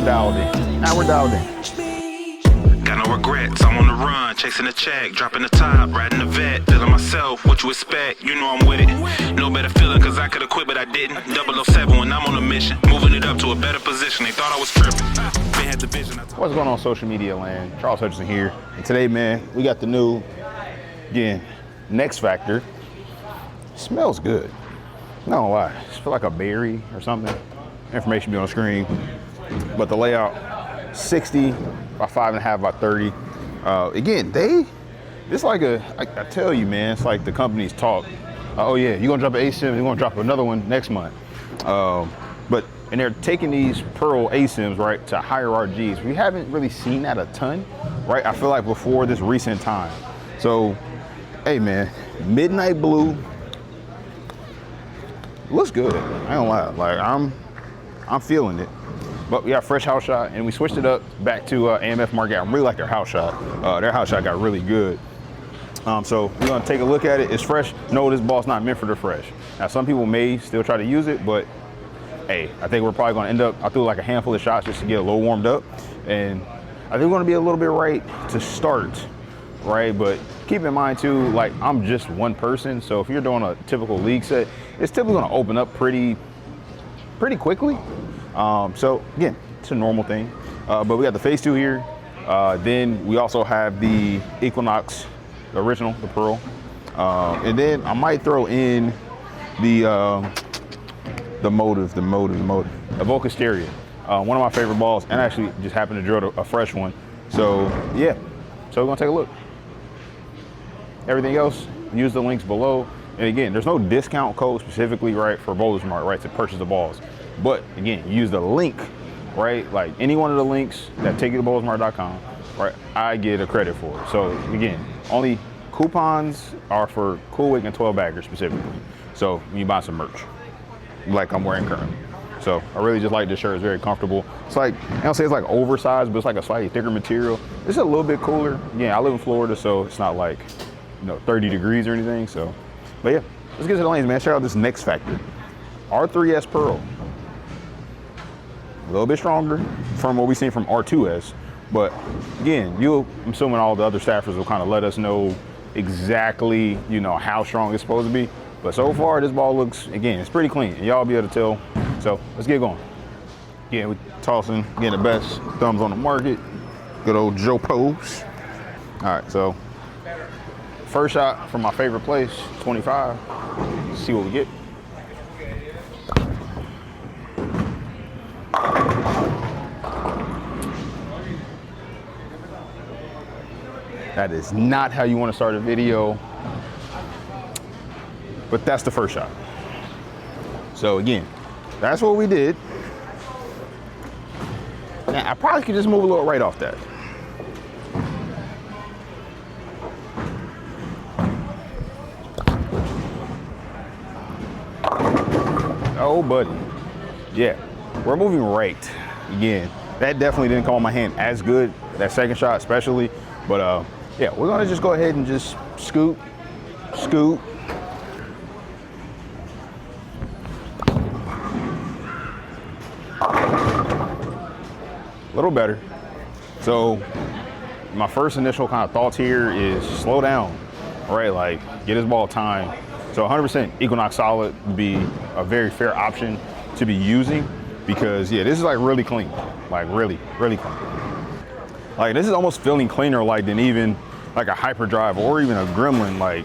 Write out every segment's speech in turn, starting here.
dialed in. Now we're dialed in. Got no regrets, I'm on the run, chasing the check, dropping the top, riding the vet, feeling myself, what you expect, you know I'm with it. No better feeling cause I could've quit but I didn't. 007 when I'm on a mission, moving it up to a better position, they thought I was tripping. They had the vision. What's going on social media land? Charles Hutchinson here. And today, man, we got the new, again, Next Factor. Smells good. Not gonna lie, it feels like a berry or something. Information be on the screen. But the layout, 60 by 5.5 by 30. Again, it's like I tell you, man, it's like the company's talk. Oh yeah, you're gonna drop an ASIM, you're gonna drop another one next month. And they're taking these Pearl ASIMs, right, to higher RGs. We haven't really seen that a ton, right? I feel like before this recent time. So, hey man, midnight blue, looks good. I ain't gonna lie, like I'm feeling it. But we got fresh house shot, and we switched it up back to AMF Market. I really like their house shot. Their house shot got really good. So we're gonna take a look at it. It's fresh. No, this ball's not meant for the fresh. Now some people may still try to use it, but hey, I think we're probably gonna end up, I threw like a handful of shots just to get a little warmed up. And I think we're gonna be a little bit right to start, right? But keep in mind too, like I'm just one person. So if you're doing a typical league set, it's typically gonna open up pretty quickly. So again, it's a normal thing. But we got the phase 2 here. Then we also have the Equinox, the original, the Pearl. And then I might throw in the Motive, the Evoca Stereo. One of my favorite balls, and I actually just happened to drill a fresh one. So yeah, so we're gonna take a look. Everything else, use the links below. And again, there's no discount code specifically, right, for Bowlersmart, right, to purchase the balls. But again, use the link, right? Like any one of the links that take you to bowlersmart.com, right? I get a credit for it. So again, only coupons are for Cool Wick and 12 baggers specifically. So when you buy some merch, like I'm wearing currently. So I really just like this shirt. It's very comfortable. It's like, I don't say it's like oversized, but it's like a slightly thicker material. It's a little bit cooler. Again, I live in Florida, so it's not like, 30 degrees or anything. So, but yeah, let's get to the lanes, man. Check out this Next Factor. R3S Pearl. A little bit stronger from what we've seen from R2S, but again, I'm assuming all the other staffers will kind of let us know exactly, how strong it's supposed to be. But so far, this ball looks, again, it's pretty clean, and y'all be able to tell. So let's get going. Yeah, we're tossing, getting the best thumbs on the market. Good old Joe Pose. All right, so first shot from my favorite place, 25. Let's see what we get. That is not how you want to start a video, but that's the first shot. So again, that's what we did. Now I probably could just move a little right off that. Oh, buddy. Yeah, we're moving right. Again, that definitely didn't come on my hand as good, that second shot especially, but yeah, we're gonna just go ahead and just scoop. A little better. So my first initial kind of thoughts here is slow down, right? Like get his ball time. So 100% Equinox Solid would be a very fair option to be using because yeah, this is like really clean, like really clean. Like this is almost feeling cleaner like than even like a hyperdrive or even a gremlin. Like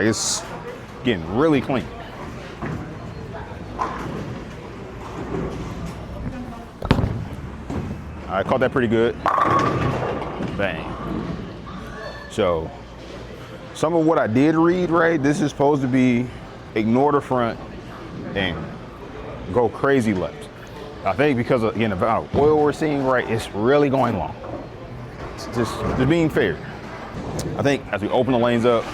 it's getting really clean. I caught that pretty good. Bang. So some of what I did read, right, this is supposed to be ignore the front and go crazy left. I think because of, again, the amount of oil we're seeing, right, it's really going long. It's just being fair. I think as we open the lanes up,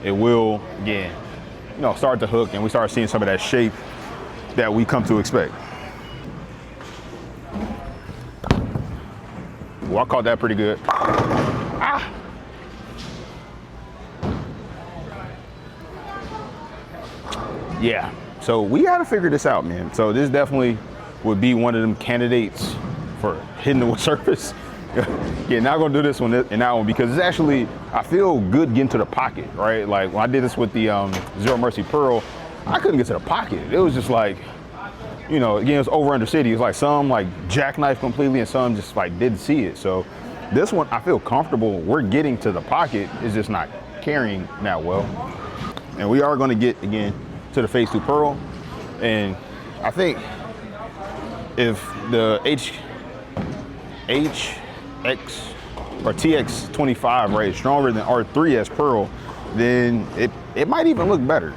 it will, again, start to hook and we start seeing some of that shape that we come to expect. Well, I caught that pretty good. Ah. Yeah, so we gotta figure this out, man. So this definitely would be one of them candidates for hitting the surface. Yeah, not gonna do this one and that one because it's actually, I feel good getting to the pocket, right? Like when I did this with the Zero Mercy Pearl, I couldn't get to the pocket. It was just like, you know, again, it's over under city. It's like some like jackknife completely and some just like didn't see it. So this one, I feel comfortable. We're getting to the pocket. It's just not carrying that well. And we are gonna get, again, to the Phase 2 Pearl. And I think if the HX or TX25, right, is stronger than R3S Pearl, then it might even look better.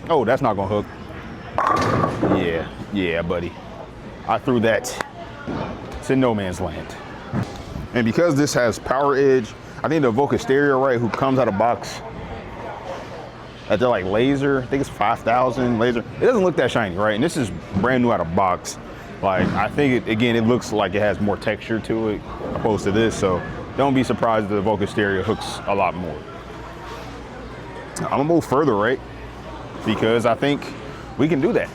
Oh, that's not gonna hook. Yeah, buddy. I threw that. It's in no man's land. And because this has power edge, I think the Evoke stereo, right, who comes out of box at their like laser, I think it's 5,000 laser. It doesn't look that shiny, right? And this is brand new out of box. Like, I think, again, it looks like it has more texture to it opposed to this. So don't be surprised if the Evoke stereo hooks a lot more. I'm gonna move further, right? Because I think we can do that.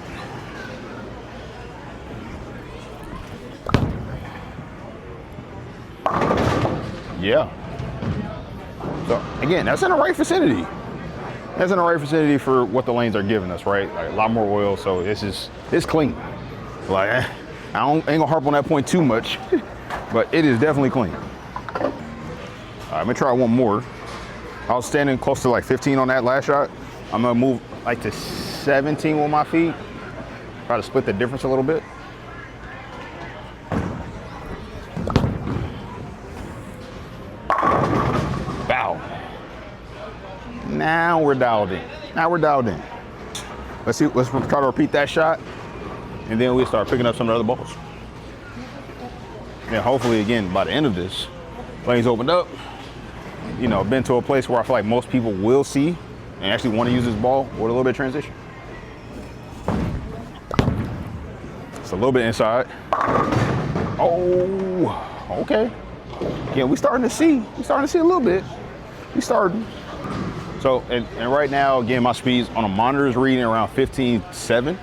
Yeah. So again, that's in the right vicinity. That's in the right vicinity for what the lanes are giving us, right? Like a lot more oil, so it's clean. Like I ain't gonna harp on that point too much, but it is definitely clean. All right, I'm gonna try one more. I was standing close to like 15 on that last shot. I'm gonna move like to 17 with my feet. Try to split the difference a little bit. Bow. Now we're dialed in. Let's see, let's try to repeat that shot. And then we start picking up some of the other balls. And hopefully, again, by the end of this, lanes opened up. You know, been to a place where I feel like most people will see and actually want to use this ball with a little bit of transition. It's a little bit inside. Oh, okay. Yeah, we're starting to see a little bit. We starting. So, and right now, again, my speeds on a monitor is reading around 15.7.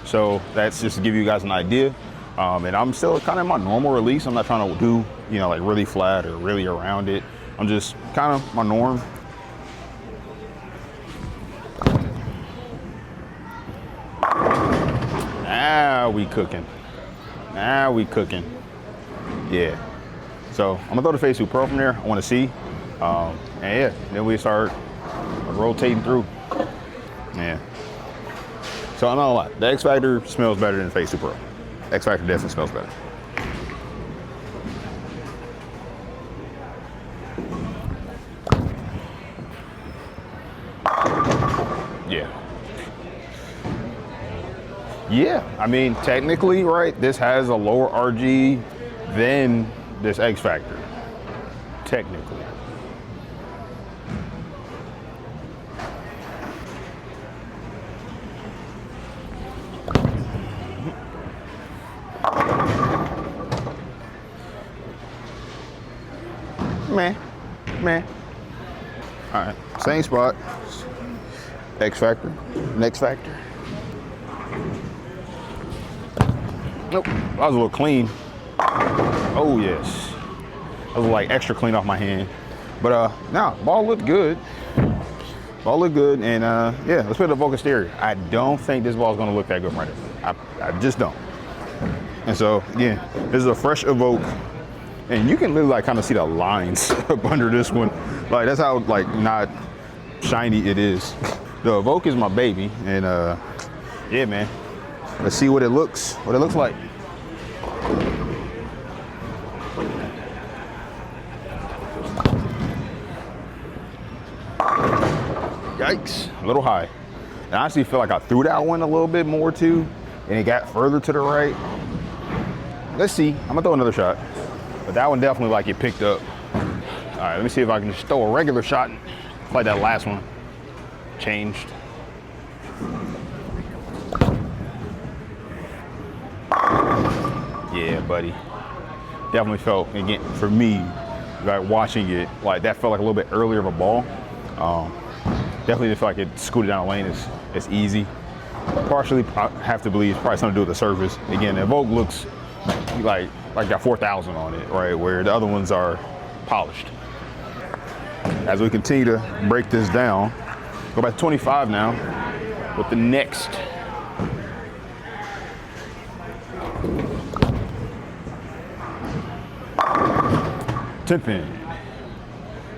So that's just to give you guys an idea. And I'm still kind of in my normal release. I'm not trying to do, you know, like really flat or really around it. I'm just kind of my norm. Now we cooking. Yeah. So I'm gonna throw the Phase 2 Pearl from there. I want to see. And yeah, then we start rotating through. Yeah. So I'm not gonna lie, the X Factor smells better than the Phase 2 Pearl. X Factor definitely smells better. Yeah, I mean, technically, right, this has a lower RG than this X Factor. Technically. Man. All right, same spot. X Factor, next Factor. Nope, that was a little clean. Oh yes, that was like extra clean off my hand. But now ball looked good. And yeah, let's put the Evoke stereo. I don't think this ball is gonna look that good right now. I just don't. And so again, this is a fresh Evoke, and you can literally like kind of see the lines up under this one. Like that's how like not shiny it is. The Evoke is my baby, and yeah, man. Let's see what it looks like. Yikes, a little high. And I honestly feel like I threw that one a little bit more too, and it got further to the right. Let's see, I'm gonna throw another shot. But that one definitely like it picked up. All right, let me see if I can just throw a regular shot like that last one. Changed. Yeah, buddy. Definitely felt, again, for me, like watching it, like that felt like a little bit earlier of a ball. Definitely didn't feel like it scooted down the lane as easy. Partially, I have to believe, probably something to do with the surface. Again, the Evoke looks like got 4,000 on it, right? Where the other ones are polished. As we continue to break this down, go back to 25 now with the next. Tipping.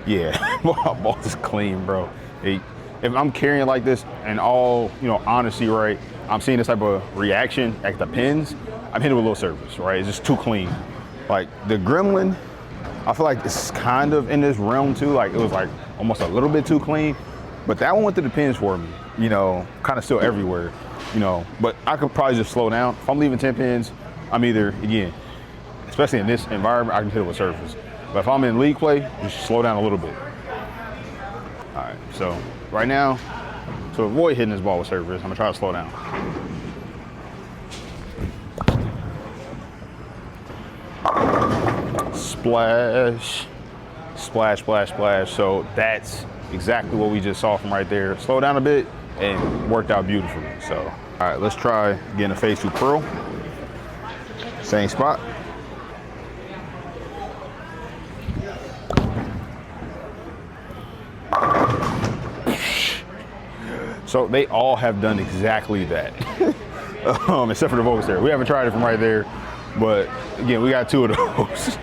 Yeah, ball is clean, bro. If I'm carrying like this, and all, honesty, right, I'm seeing this type of reaction at the pins, I'm hitting with a little surface, right? It's just too clean. Like the Gremlin, I feel like it's kind of in this realm too. Like it was like almost a little bit too clean, but that one went to the pins for me, kind of still everywhere, but I could probably just slow down. If I'm leaving 10 pins, I'm either, again, especially in this environment, I can hit it with surface. But if I'm in league play, just slow down a little bit. All right, so right now, to avoid hitting this ball with surface, I'm gonna try to slow down. Splash, splash, splash, splash. So that's exactly what we just saw from right there. Slow down a bit and worked out beautifully. So, all right, let's try getting a phase 2 curl. Same spot. So they all have done exactly that, except for the Volks there. We haven't tried it from right there, but again, we got 2 of those.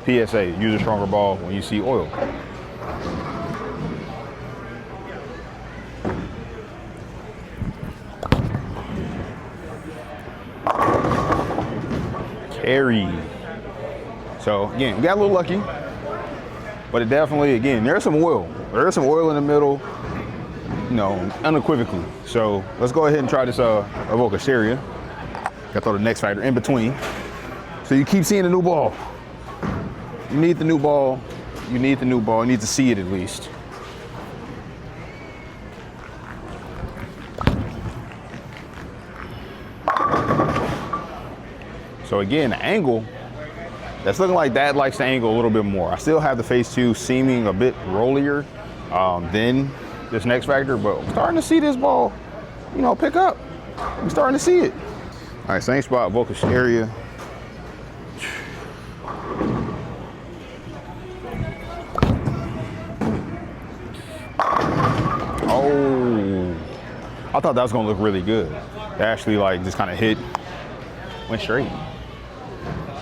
PSA, use a stronger ball when you see oil. Carry. So again, we got a little lucky, but it definitely, again, there's some oil. There's some oil in the middle, unequivocally. So let's go ahead and try this Evoke Asteria. Got to throw the next factor in between. So you keep seeing the new ball. You need the new ball. You need the new ball. You need to see it at least. So again, the angle, that's looking like that likes the angle a little bit more. I still have the phase 2 seeming a bit rollier than this next factor, but I'm starting to see this ball, pick up. I'm starting to see it. All right, same spot, Evoke area. Oh, I thought that was gonna look really good. It actually just kind of went straight.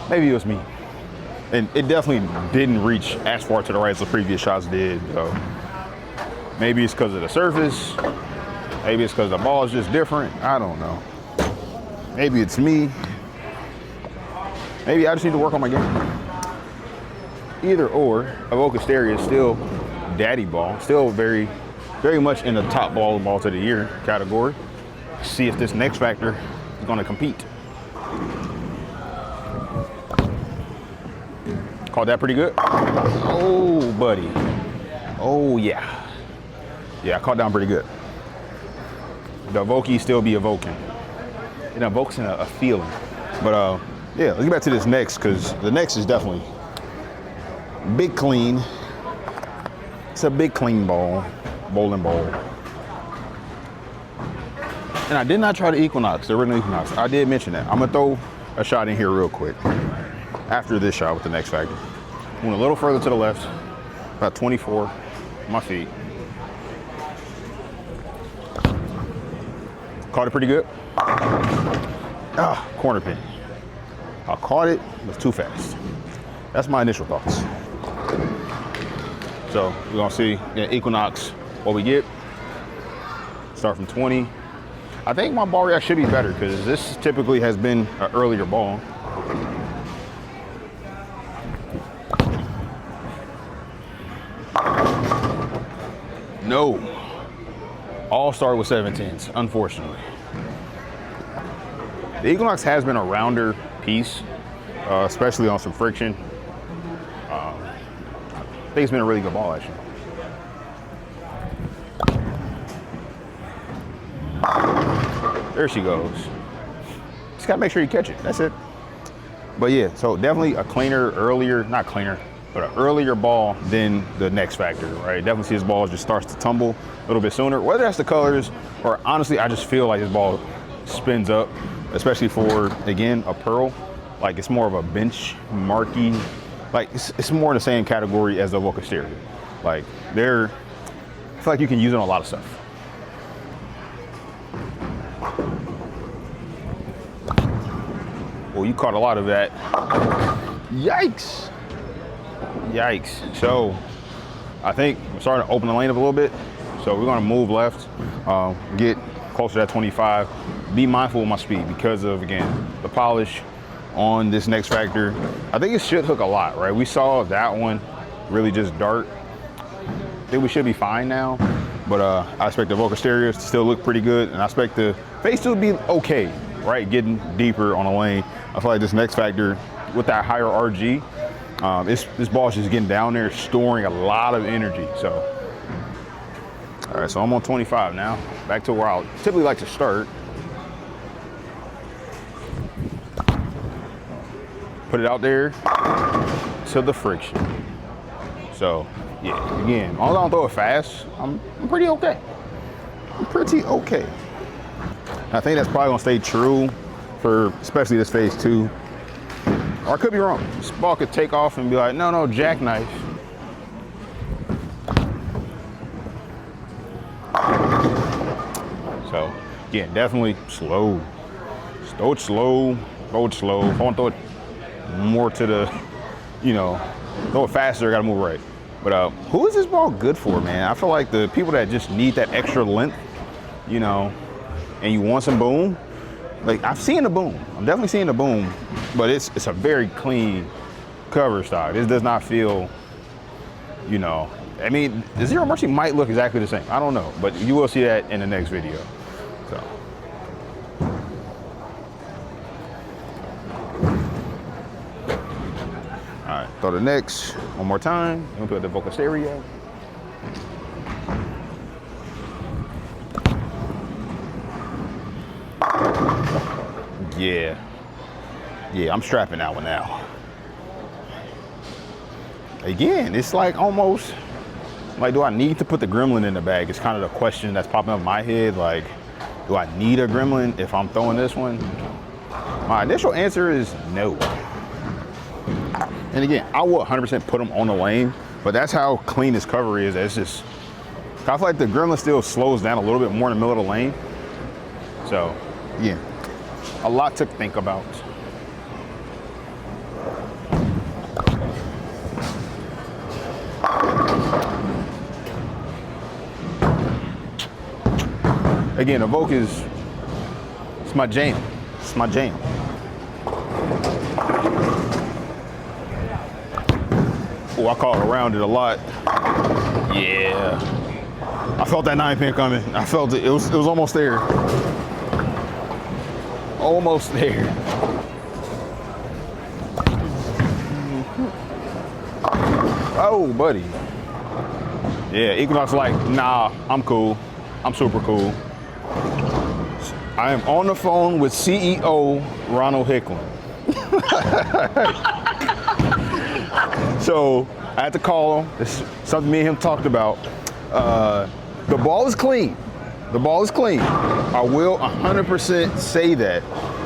Maybe it was me. And it definitely didn't reach as far to the right as the previous shots did, though. Maybe it's because of the surface. Maybe it's because the ball is just different. I don't know. Maybe it's me. Maybe I just need to work on my game. Either or, Evoke Asteria is still daddy ball. Still very, very much in the top balls of the year category. See if this next factor is going to compete. Caught that pretty good. Oh, buddy. Oh, yeah. Yeah, I caught down pretty good. The Evoke still be evoking. It evokes a feeling. But yeah, let's get back to this next, because the next is definitely big clean. It's a big clean ball, bowling ball. And I did not try the Equinox, the original Equinox. I did mention that. I'm gonna throw a shot in here real quick after this shot with the next factor. Went a little further to the left, about 24 my feet. Caught it pretty good. Corner pin. I caught it, it was too fast. That's my initial thoughts. So we're gonna see the Equinox, what we get. Start from 20. I think my ball react should be better because this typically has been an earlier ball. No. All started with 7/10s, unfortunately. The Equinox has been a rounder piece, especially on some friction. I think it's been a really good ball, actually. There she goes. Just gotta make sure you catch it, that's it. But yeah, so definitely a cleaner, earlier, not cleaner, but an earlier ball than the next factor, right? Definitely see his ball just starts to tumble a little bit sooner, whether that's the colors or honestly, I just feel like his ball spins up, especially for, again, a pearl. Like it's more of a bench marky, like it's more in the same category as the Bowlersmart. Like I feel like you can use it on a lot of stuff. Well, you caught a lot of that. Yikes. Yikes. So I think I'm starting to open the lane up a little bit. So we're gonna move left, get closer to that 25. Be mindful of my speed because of, again, the polish on this next factor. I think it should hook a lot, right? We saw that one really just dart. I think we should be fine now, but I expect the Bowlersmart to still look pretty good, and I expect the face to be okay, right? Getting deeper on the lane. I feel like this next factor with that higher RG, this ball's just getting down there, storing a lot of energy. So, all right, so I'm on 25 now. Back to where I typically like to start. Put it out there to the friction. So, yeah, again, as long as I don't throw it fast, I'm pretty okay. I'm pretty okay. I think that's probably gonna stay true for especially this phase 2. Or I could be wrong. This ball could take off and be like, no, jackknife. So, again, definitely slow. Throw it slow, throw it slow. If I want to throw it more to the, throw it faster, I gotta move right. But who is this ball good for, man? I feel like the people that just need that extra length, and you want some boom. Like, I've seen the boom. I'm definitely seeing the boom, but it's a very clean cover stock. This does not feel, I mean, the Zero Mercy might look exactly the same. I don't know, but you will see that in the next video. So. All right, throw the next one more time. I'm gonna put the Bowlersmart. Yeah, I'm strapping that one now. Again, it's like almost, like, do I need to put the gremlin in the bag? It's kind of the question that's popping up in my head. Like, do I need a gremlin if I'm throwing this one? My initial answer is no. And again, I will 100% put them on the lane, but that's how clean this cover is. It's just, I feel like the gremlin still slows down a little bit more in the middle of the lane. So, yeah, a lot to think about. Again, the Vogue it's my jam. It's my jam. Oh, I caught around it a lot. Yeah. I felt that 9-pin coming. I felt it. It was almost there. Almost there. Oh, buddy. Yeah, Equinox like, nah, I'm cool. I'm super cool. I am on the phone with CEO Ronald Hicklin. So I had to call him. It's something me and him talked about. The ball is clean. The ball is clean. I will 100% say that.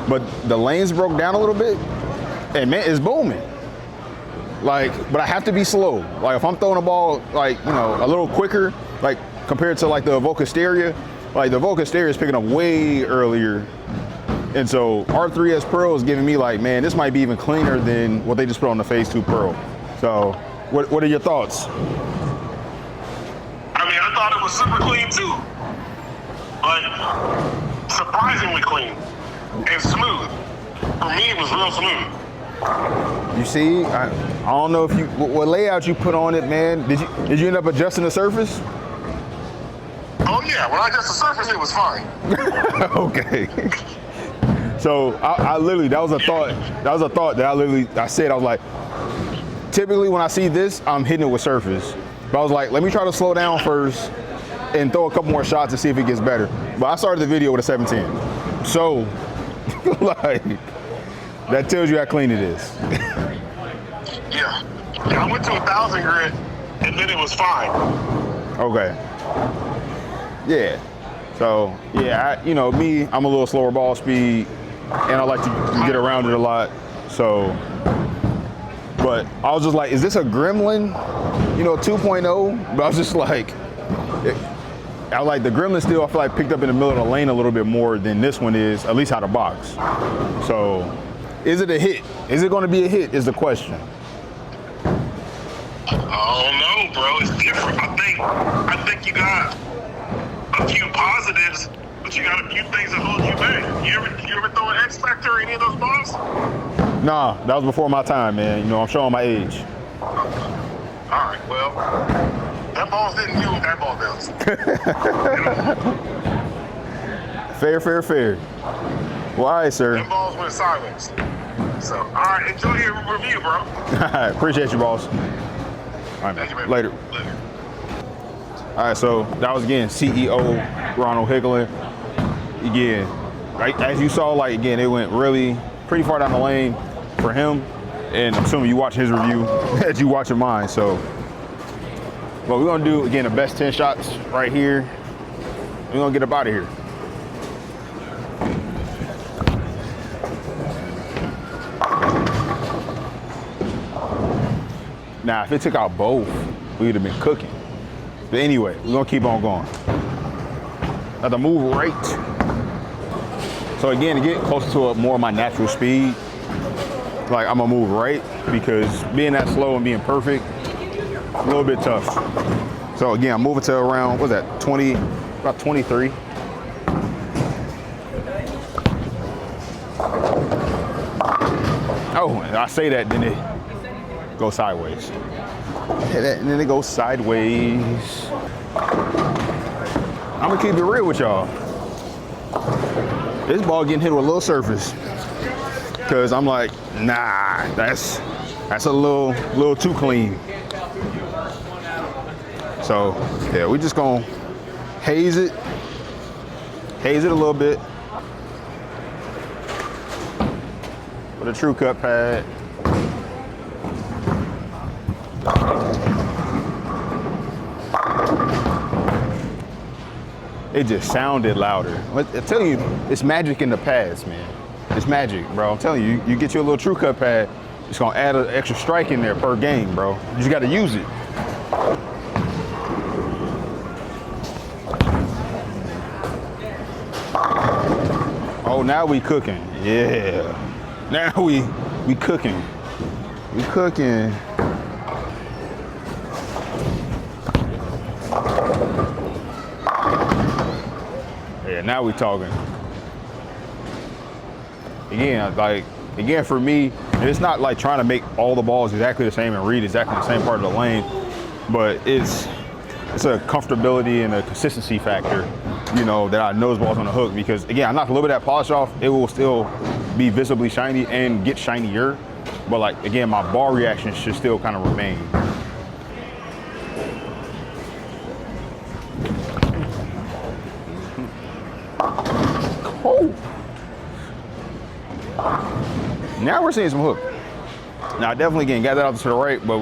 But the lanes broke down a little bit, and man, it's booming. Like, but I have to be slow. Like, if I'm throwing a ball, like, a little quicker, like compared to like the Bowlersmart, like the Bowlersmart is picking up way earlier. And so R3S Pearl is giving me like, man, this might be even cleaner than what they just put on the Phase 2 Pearl. So what are your thoughts? I mean, I thought it was super clean too, but surprisingly clean and smooth. For me, it was real smooth. You see, I don't know if what layout you put on it, man. Did you end up adjusting the surface? Oh yeah, when I adjusted the surface, it was fine. Okay. So I literally, that was a thought that I said, I was like, typically when I see this, I'm hitting it with surface. But I was like, let me try to slow down first and throw a couple more shots and see if it gets better. But I started the video with a 710. So, like, that tells you how clean it is. Yeah. Yeah, I went to 1,000 grit, and then it was fine. Okay. Yeah. So yeah, you know me, I'm a little slower ball speed, and I like to get around it a lot. So, but I was just like, is this a Gremlin, you know, 2.0? But I was just like, I like the Gremlin still. I feel like picked up in the middle of the lane a little bit more than this one is, at least out of box. So, is it a hit? Is it going to be a hit? Is the question. I don't know, bro. It's different. I think you got a few positives, but you got a few things that hold you back. You ever throw an X Factor or any of those balls? Nah, that was before my time, man. You know, I'm showing my age. All right, well, that balls didn't do what that ball does. Fair. Well, all right, sir. Them balls went sideways. So, all right, enjoy your review, bro. All right, appreciate you, boss. All right, Thank you, man. later. All right, so that was again CEO Ronald Hickler. Again, right as you saw, like again, it went really pretty far down the lane for him, and I'm assuming you watch his review as you watching mine. So, but we're gonna do again the best 10 shots right here. We're gonna get up out of here. Now, if it took out both, we would have been cooking. But anyway, we're gonna keep on going. Now the move right. So again, to get closer to more of my natural speed, like I'm gonna move right because being that slow and being perfect, a little bit tough. So again, I'm moving to around, what's that, 20, about 23. Oh, and I say that, then it goes sideways. And then it goes sideways. I'm gonna keep it real with y'all. This ball getting hit with a little surface. Cause I'm like, nah, that's a little too clean. So yeah, we just gonna haze it a little bit with a true cut pad. It just sounded louder. I tell you, it's magic in the pads, man. It's magic, bro. I'm telling you, you get you a little true cut pad, it's gonna add an extra strike in there per game, bro. You just gotta use it. Oh, now we cooking. Yeah. Now we cooking. We cooking. Yeah, now we talking. Again, for me, it's not like trying to make all the balls exactly the same and read exactly the same part of the lane, but it's a comfortability and a consistency factor, you know, that I know this ball's on the hook because again, I knock a little bit of that polish off, it will still be visibly shiny and get shinier, but like again, my ball reaction should still kind of remain. Oh. Now we're seeing some hook. Now I definitely again got that out to the right, but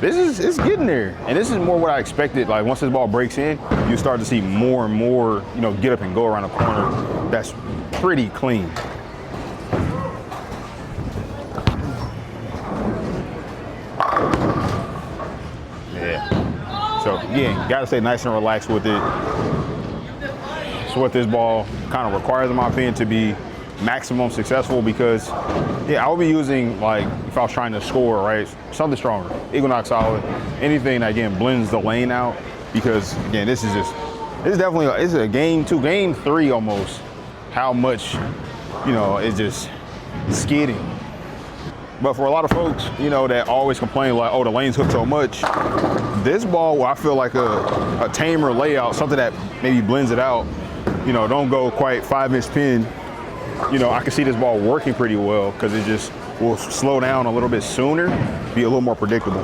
it's getting there. And this is more what I expected. Like once this ball breaks in, you start to see more and more, you know, get up and go around the corner. That's pretty clean. Yeah. So again, gotta stay nice and relaxed with it. It's what this ball kind of requires in my opinion to be maximum successful because yeah, I would be using like if I was trying to score, right? Something stronger, Equinox solid, anything that again blends the lane out because again, this is definitely it's a game 2, game 3 almost. How much, you know, it's just skidding. But for a lot of folks, you know, that always complain like, oh, the lane's hooked so much. This ball, I feel like a tamer layout, something that maybe blends it out. You know, don't go quite 5-inch pin. You know, I can see this ball working pretty well because it just will slow down a little bit sooner, be a little more predictable.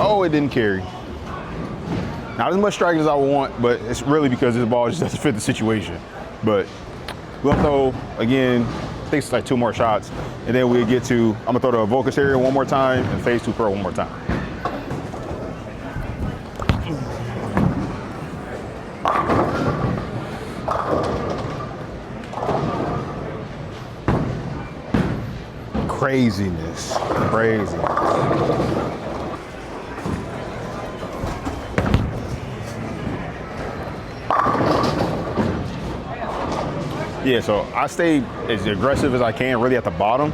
Oh, it didn't carry. Not as much striking as I want, but it's really because this ball just doesn't fit the situation. But we'll throw, again, I think it's like 2 more shots, and then we'll get to, I'm gonna throw the Evoke Exterior one more time and Phase 2 Pearl one more time. Craziness, craziness. Yeah, so I stay as aggressive as I can, really at the bottom.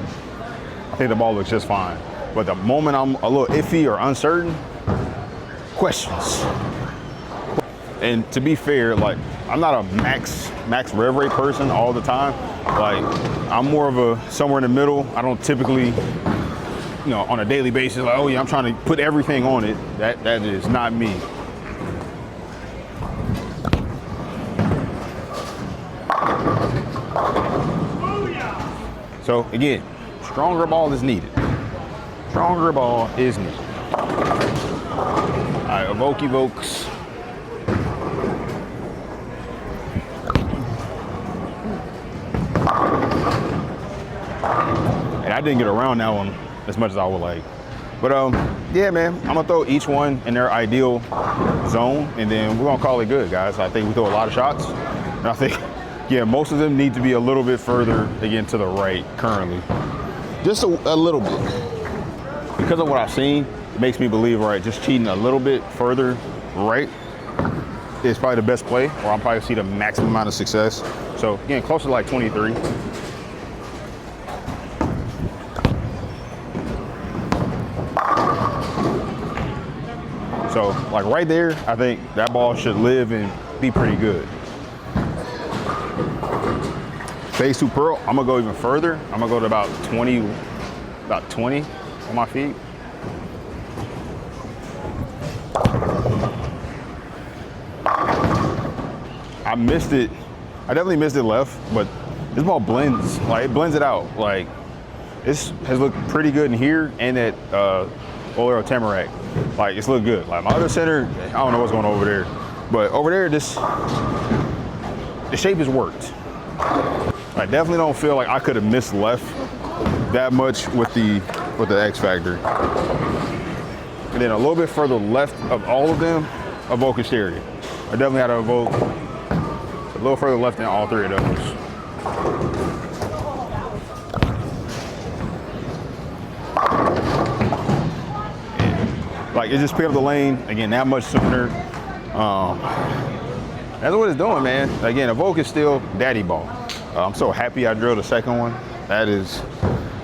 I think the ball looks just fine. But the moment I'm a little iffy or uncertain, questions. And to be fair, like, I'm not a max rev rate person all the time. Like, I'm more of a somewhere in the middle. I don't typically, you know, on a daily basis, like, oh yeah, I'm trying to put everything on it. That is not me. So again, stronger ball is needed. Stronger ball is needed. All right, evokes. And I didn't get around that one as much as I would like. But yeah, man, I'm gonna throw each one in their ideal zone, and then we're gonna call it good, guys. I think we throw a lot of shots, and I think, yeah, most of them need to be a little bit further, again, to the right currently. Just a little bit. Because of what I've seen, it makes me believe, all right, just cheating a little bit further right is probably the best play, or I'm probably see the maximum amount of success. So again, closer to like 23. So like right there, I think that ball should live and be pretty good. Phase 2 Pearl, I'm gonna go even further. I'm gonna go to about 20 on my feet. I missed it. I definitely missed it left, but this ball blends. Like, it blends it out. Like, this has looked pretty good in here and at Bolero Tamarack. Like, it's looked good. Like, my other center, I don't know what's going on over there, but over there, the shape has worked. I definitely don't feel like I could have missed left that much with the X Factor. And then a little bit further left of all of them, Evoke Exterior. I definitely had to Evoke a little further left than all 3 of those. And, like, it just picked up the lane, again, that much sooner. That's what it's doing, man. Again, Evoke is still daddy ball. I'm so happy I drilled the second one. It's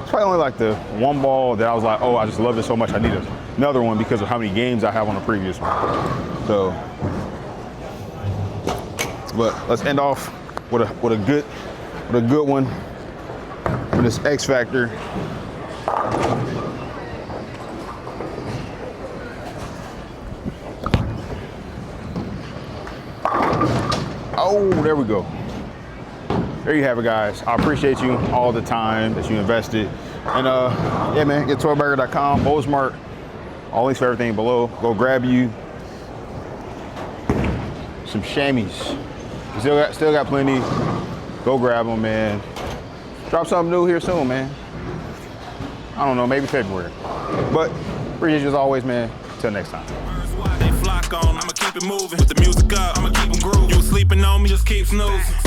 probably only like the one ball that I was like, oh, I just love it so much I need another one because of how many games I have on the previous one. So, but let's end off with a good one with this X Factor. Oh, there we go. There you have it, guys. I appreciate you all the time that you invested. And yeah, man, get toyburger.com, Bowlersmart, all links for everything below. Go grab you some chamois. You still got plenty. Go grab them, man. Drop something new here soon, man. I don't know, maybe February. But appreciate you as always, man. Till next time. I'ma keep it moving with the music up. I'ma keep them grooving. You sleeping on me, just keep snoozing.